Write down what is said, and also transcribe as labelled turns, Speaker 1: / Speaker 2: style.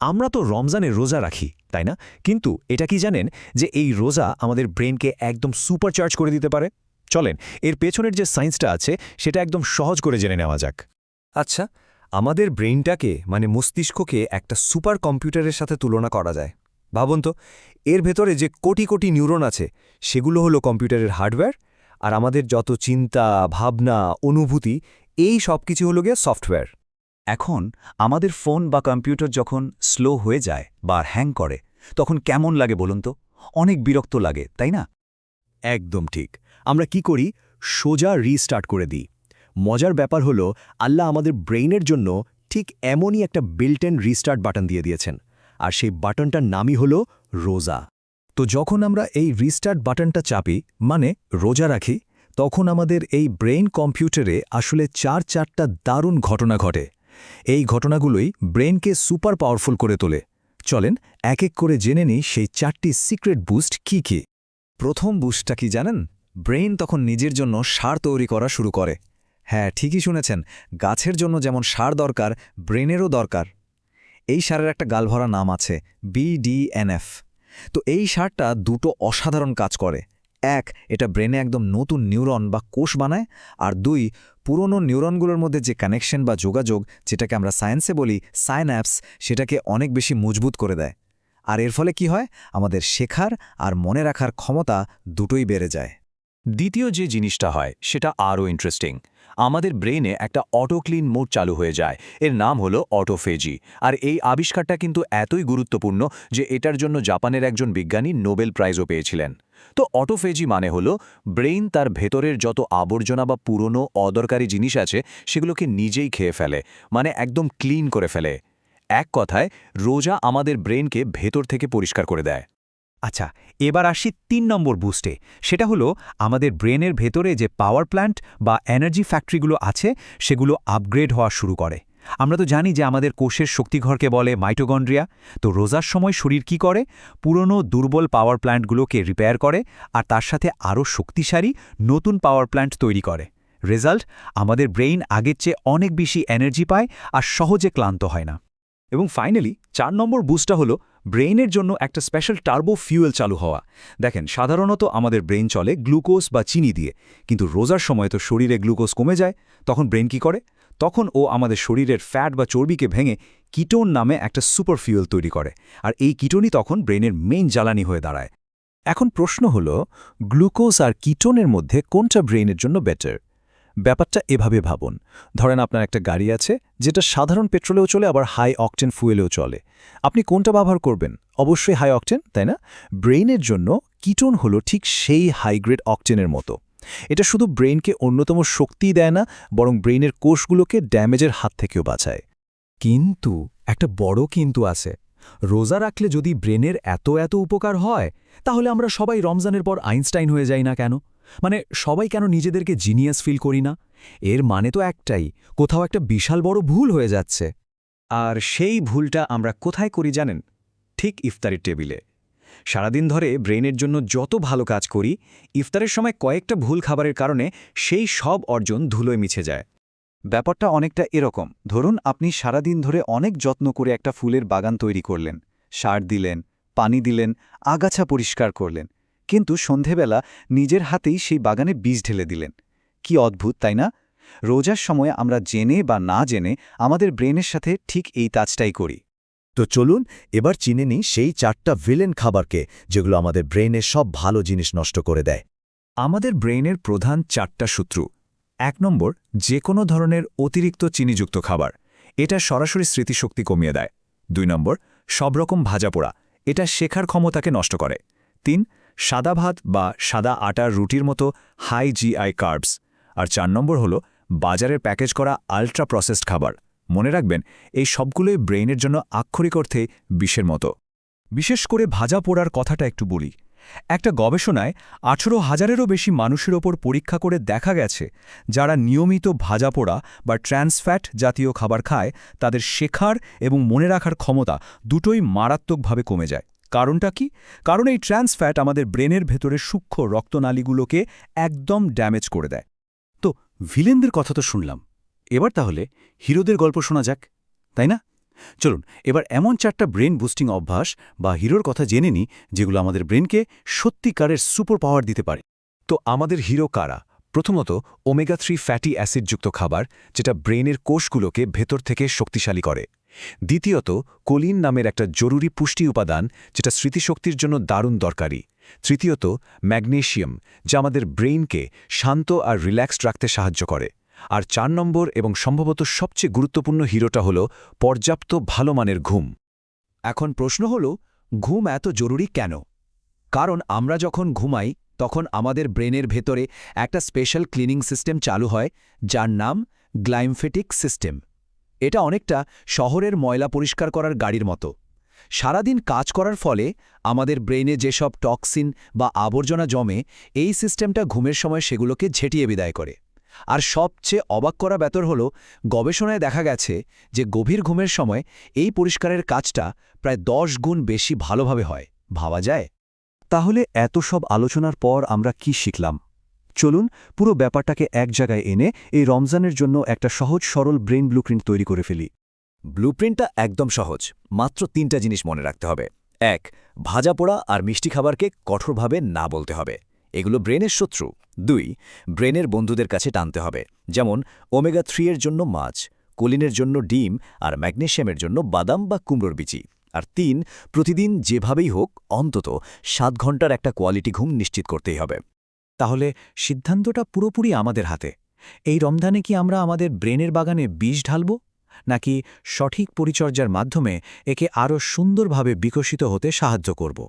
Speaker 1: আমরা তো রমজানে রোজা রাখি তাই না? কিন্তু এটা কি জানেন যে এই রোজা আমাদের ব্রেনকে একদম সুপারচার্জ করে দিতে পারে? চলেন এর পেছনের যে সায়েন্সটা আছে সেটা একদম সহজ করে জেনে নেওয়া যাক।
Speaker 2: আচ্ছা, আমাদের ব্রেইনটাকে মস্তিষ্ককে একটা সুপার কম্পিউটারের সাথে তুলনা করা যায়। ভাবুন তো, এর ভেতরে যে কোটি কোটি নিউরন আছে সেগুলো হলো কম্পিউটারের হার্ডওয়্যার, আর আমাদের যত চিন্তা, ভাবনা, অনুভূতি এই সব কিছু হলো গিয়ে সফটওয়্যার।
Speaker 3: এখন আমাদের ফোন বা কম্পিউটার যখন স্লো হয়ে যায় বা হ্যাং করে তখন কেমন লাগে বলুন তো? অনেক বিরক্ত লাগে, তাই না?
Speaker 1: একদম ঠিক। আমরা কি করি? সোজা রিস্টার্ট করে দিই। মজার ব্যাপার হলো আল্লাহ আমাদের ব্রেইনের জন্য ঠিক এমনই একটা বিল্ট ইন রিস্টার্ট বাটন দিয়ে দিয়েছেন, আর সেই বাটনটার নামই হলো রোজা।
Speaker 2: তো যখন আমরা এই রিস্টার্ট বাটনটা চাপি, রোজা রাখি, তখন আমাদের এই ব্রেইন কম্পিউটারে আসলে চারটা দারুণ ঘটনা ঘটে। এই ঘটনাগুলোই ব্রেইনকে সুপার পাওয়ারফুল করে তোলে। চলেন এক এক করে জেনে নিই সেই 4টি সিক্রেট বুস্ট কি কি।
Speaker 4: প্রথম বুস্টটা কি জানেন? ব্রেইন তখন নিজের জন্য সার তৈরি করা শুরু করে। হ্যাঁ, ঠিকই শুনেছেন, গাছের জন্য যেমন সার দরকার, ব্রেনেরও দরকার। এই সারের একটা গালভরা নাম আছে, BDNF। তো এই সারটা দুটো অসাধারণ কাজ করে। এক, এটা ব্রেনে একদম নতুন নিউরন বা কোষ বানায়, আর দুই, পুরনো নিউরনগুলোর মধ্যে যে কানেকশন বা যোগাযোগ, যেটাকে আমরা সায়েন্সে বলি সাইন্যাপস, সেটাকে অনেক বেশি মজবুত করে দেয়। আর এর ফলে কি হয়? আমাদের শেখার আর মনে রাখার ক্ষমতা দুটোই বেড়ে যায়।
Speaker 3: দ্বিতীয় যে জিনিসটা হয় সেটা আরও ইন্টারেস্টিং। আমাদের ব্রেইনে একটা অটো ক্লিন মোড চালু হয়ে যায়, এর নাম হলো অটোফেজি। আর এই আবিষ্কারটা কিন্তু এতই গুরুত্বপূর্ণ যে এটার জন্য জাপানের একজন বিজ্ঞানী নোবেল প্রাইজও পেয়েছিলেন। তো অটোফেজি মানে হলো ব্রেইন তার ভেতরের যত আবর্জনা বা পুরনো অদরকারি জিনিস আছে সেগুলোকে নিজেই খেয়ে ফেলে, একদম ক্লিন করে ফেলে। এক কথায় রোজা আমাদের ব্রেইনকে ভেতর থেকে পরিষ্কার করে দেয়।
Speaker 5: আচ্ছা, এবার আসি ৩ নম্বর বুস্টে। সেটা হলো আমাদের ব্রেনের ভেতরে যে পাওয়ার প্ল্যান্ট বা এনার্জি ফ্যাক্টরিগুলো আছে সেগুলো আপগ্রেড হওয়া শুরু করে। আমরা তো জানি যে আমাদের কোষের শক্তিঘরকে বলে মাইটোকন্ড্রিয়া। তো রোজার সময় শরীর কি করে? পুরনো দুর্বল পাওয়ার প্ল্যান্টগুলোকে রিপেয়ার করে আর তার সাথে আরও শক্তিশালী নতুন পাওয়ার প্ল্যান্ট তৈরি করে। রেজাল্ট, আমাদের ব্রেইন আগের চেয়ে অনেক বেশি এনার্জি পায় আর সহজে ক্লান্ত হয় না।
Speaker 4: এবং ফাইনালি ৪ নম্বর বুস্টটা হলো ব্রেইনের জন্য একটা স্পেশাল টার্বো ফিউয়েল চালু হওয়া। দেখেন, সাধারণত আমাদের ব্রেইন চলে গ্লুকোজ বা চিনি দিয়ে, কিন্তু রোজার সময় তো শরীরে গ্লুকোজ কমে যায়। তখন ব্রেইন কি করে? তখন ও আমাদের শরীরের ফ্যাট বা চর্বিকে ভেঙে কিটোন নামে একটা সুপার ফিউয়েল তৈরি করে, আর এই কিটোনই তখন ব্রেইনের মেইন জ্বালানি হয়ে দাঁড়ায়।
Speaker 2: এখন প্রশ্ন হলো, গ্লুকোজ আর কিটোনের মধ্যে কোনটা ব্রেইনের জন্য বেটার? ব্যাপারটা এভাবে ভাবুন। ধরেন আপনার একটা গাড়ি আছে যেটা সাধারণ পেট্রোলেও চলে, আবার হাই অকটেন ফুয়েলেও চলে। আপনি কোনটা ব্যবহার করবেন? অবশ্যই হাই অকটেন, তাই না? ব্রেইনের জন্য কিটোন হলো ঠিক সেই হাইগ্রেড অকটেনের মতো। এটা শুধু ব্রেইনকে অন্যতম শক্তি দেয় না, বরং ব্রেইনের কোষগুলোকে ড্যামেজের হাত থেকেও বাঁচায়। কিন্তু একটা বড় কিন্তু আছে। রোজা রাখলে যদি ব্রেনের এত উপকার হয়, তাহলে আমরা সবাই রমজানের পর আইনস্টাইন হয়ে যাই না কেন? সবাই কেন নিজেদেরকে জিনিয়াস ফিল করি না? এর মানে তো একটাই, কোথাও একটা বিশাল বড় ভুল হয়ে যাচ্ছে।
Speaker 4: আর সেই ভুলটা আমরা কোথায় করি জানেন? ঠিক ইফতারের টেবিলে। সারাদিন ধরে ব্রেইনের জন্য যত ভালো কাজ করি, ইফতারের সময় কয়েকটা ভুল খাবারের কারণে সেই সব অর্জন ধুলোয় মিছে যায়।
Speaker 3: ব্যাপারটা অনেকটা এরকম। ধরুন আপনি সারাদিন ধরে অনেক যত্ন করে একটা ফুলের বাগান তৈরি করলেন, সার দিলেন, পানি দিলেন, আগাছা পরিষ্কার করলেন, কিন্তু সন্ধেবেলা নিজের হাতেই সেই বাগানে বীজ ঢেলে দিলেন। কি অদ্ভুত, তাই না? রোজার সময় আমরা জেনে বা না জেনে আমাদের ব্রেনের সাথে ঠিক এই কাজটাই করি।
Speaker 1: তো চলুন এবার চিনে নিই সেই 4টা ভিলেন খাবারকে, যেগুলো আমাদের ব্রেনের সব ভালো জিনিস নষ্ট করে দেয়।
Speaker 2: আমাদের ব্রেইনের প্রধান 4টা শত্রু। 1 নম্বর, যে কোনো ধরনের অতিরিক্ত চিনিযুক্ত খাবার। এটা সরাসরি স্মৃতিশক্তি কমিয়ে দেয়। 2 নম্বর, সব রকম ভাজাপোড়া। এটা শেখার ক্ষমতাকে নষ্ট করে। 3, সাদা ভাত বা সাদা আটার রুটির মতো হাই জিআই কার্বস। আর 4 নম্বর হলো বাজারের প্যাকেজ করা আল্ট্রা প্রসেসড খাবার। মনে রাখবেন, এই সবগুলোই ব্রেইনের জন্য আক্ষরিক অর্থে বিষের মতো।
Speaker 5: বিশেষ করে ভাজা পোড়ার কথাটা একটু বলি। একটা গবেষণায় 18,000-এরও বেশি মানুষের ওপর পরীক্ষা করে দেখা গেছে যারা নিয়মিত ভাজা পোড়া বা ট্রান্সফ্যাট জাতীয় খাবার খায় তাদের শেখার এবং মনে রাখার ক্ষমতা দুটোই মারাত্মকভাবে কমে যায়। কারণটা কি? কারণ এই ট্রান্সফ্যাট আমাদের ব্রেনের ভেতরের সূক্ষ্ম রক্তনালীগুলোকে একদম ড্যামেজ করে দেয়।
Speaker 4: তো ভিলেনদের কথা তো শুনলাম, এবার তাহলে হিরোদের গল্প শোনা যাক, তাই না?
Speaker 5: চলুন এবার এমন 4টা ব্রেন বুস্টিং অভ্যাস বা হিরোর কথা জেনে নিই যেগুলো আমাদের ব্রেনকে সত্যিকারের সুপার পাওয়ার দিতে পারে।
Speaker 1: তো আমাদের হিরো কারা? প্রথমত ওমেগা 3 ফ্যাটি অ্যাসিডযুক্ত খাবার, যেটা ব্রেনের কোষগুলোকে ভেতর থেকে শক্তিশালী করে। দ্বিতীয়ত কোলিন নামের একটা জরুরি পুষ্টি উপাদান, যেটা স্মৃতিশক্তির জন্য দারুণ দরকারি। তৃতীয়ত ম্যাগনেসিয়াম, যা আমাদের ব্রেইনকে শান্ত আর রিল্যাক্সড রাখতে সাহায্য করে। আর 4 নম্বর এবং সম্ভবত সবচেয়ে গুরুত্বপূর্ণ হিরোটা হল পর্যাপ্ত ভালো মানের ঘুম।
Speaker 2: এখন প্রশ্ন হল, ঘুম এত জরুরি কেন? কারণ আমরা যখন ঘুমাই তখন আমাদের ব্রেনের ভেতরে একটা স্পেশাল ক্লিনিং সিস্টেম চালু হয়, যার নাম গ্লাইমফেটিক সিস্টেম। এটা অনেকটা শহরের ময়লা পরিষ্কার করার গাড়ির মতো। সারাদিন কাজ করার ফলে আমাদের ব্রেনে যেসব টক্সিন বা আবর্জনা জমে, এই সিস্টেমটা ঘুমের সময় সেগুলোকে ঝেঁটিয়ে বিদায় করে। আর সবচেয়ে অবাক করা ব্যাপার হল, গবেষণায় দেখা গেছে যে গভীর ঘুমের সময় এই পরিষ্কারের কাজটা প্রায় 10 গুণ বেশি ভালোভাবে হয়। ভাবা যায়?
Speaker 5: তাহলে এত সব আলোচনার পর আমরা কি শিখলাম? চলুন পুরো ব্যাপারটাকে এক জায়গায় এনে এই রমজানের জন্য একটা সহজ সরল ব্রেন ব্লুপ্রিন্ট তৈরি করে ফেলি।
Speaker 2: ব্লুপ্রিন্টটা একদম সহজ। মাত্র 3টা জিনিস মনে রাখতে হবে। 1. ভাজা পোড়া আর মিষ্টি খাবারকে কঠোরভাবে না বলতে হবে, এগুলো ব্রেনের শত্রু। 2. ব্রেনের বন্ধুদের কাছে টানতে হবে, যেমন ওমেগা 3 এর জন্য মাছ, কোলিনের জন্য ডিম আর ম্যাগনেসিয়ামের জন্য বাদাম বা কুমড়োর বিচি। আর 3. প্রতিদিন যেভাবেই হোক অন্তত 7 ঘন্টার একটা কোয়ালিটি ঘুম নিশ্চিত করতেই হবে।
Speaker 5: তাহলে সিদ্ধান্তটা পুরোপুরি আমাদের হাতে। এই রমজানে কি আমরা আমাদের ব্রেনের বাগানে বীজ ঢালব, নাকি সঠিক পরিচর্যার মাধ্যমে একে আরও সুন্দরভাবে বিকশিত হতে সাহায্য করব?